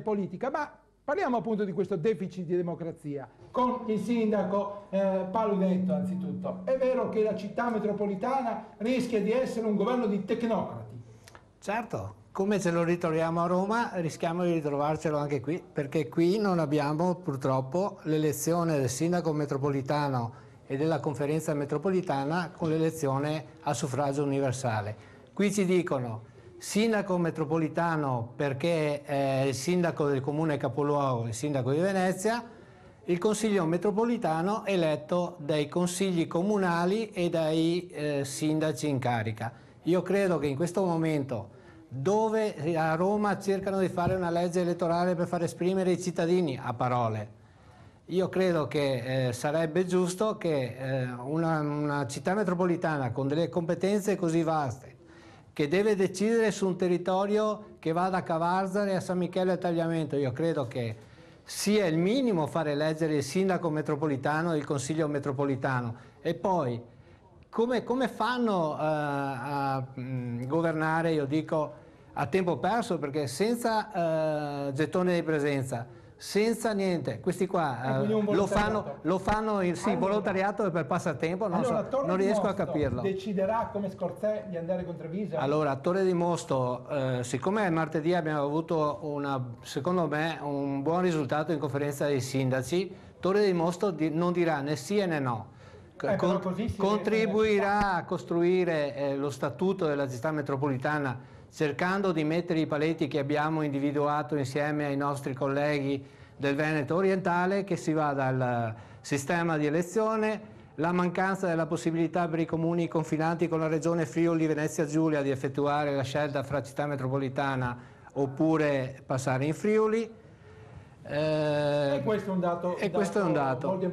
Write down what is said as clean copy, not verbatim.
politica, ma parliamo appunto di questo deficit di democrazia. Con il sindaco Paolo Detto, anzitutto, è vero che la città metropolitana rischia di essere un governo di tecnocrati? Certo, come ce lo ritroviamo a Roma, rischiamo di ritrovarcelo anche qui, perché qui non abbiamo purtroppo l'elezione del sindaco metropolitano e della conferenza metropolitana con l'elezione a suffragio universale. Qui ci dicono sindaco metropolitano perché è il sindaco del comune capoluogo, il sindaco di Venezia, il consiglio metropolitano eletto dai consigli comunali e dai sindaci in carica. Io credo che in questo momento, dove a Roma cercano di fare una legge elettorale per far esprimere i cittadini a parole, io credo che sarebbe giusto che una città metropolitana con delle competenze così vaste, che deve decidere su un territorio che va da Cavarzare a San Michele al Tagliamento, io credo che sia il minimo fare eleggere il sindaco metropolitano e il consiglio metropolitano. E poi come fanno a governare, io dico, a tempo perso, perché senza gettone di presenza, senza niente, questi qua lo fanno sì, volontariato per passatempo, non riesco a capirlo. Deciderà come Scorzè di andare con Treviso? Allora, Torre di Mosto, siccome martedì abbiamo avuto secondo me un buon risultato in conferenza dei sindaci, Torre di Mosto non dirà né sì né no. Contribuirà a costruire lo statuto della città metropolitana, cercando di mettere i paletti che abbiamo individuato insieme ai nostri colleghi del Veneto orientale, che si va dal sistema di elezione, la mancanza della possibilità per i comuni confinanti con la regione Friuli Venezia Giulia di effettuare la scelta fra città metropolitana oppure passare in Friuli. E questo è un dato molto importante.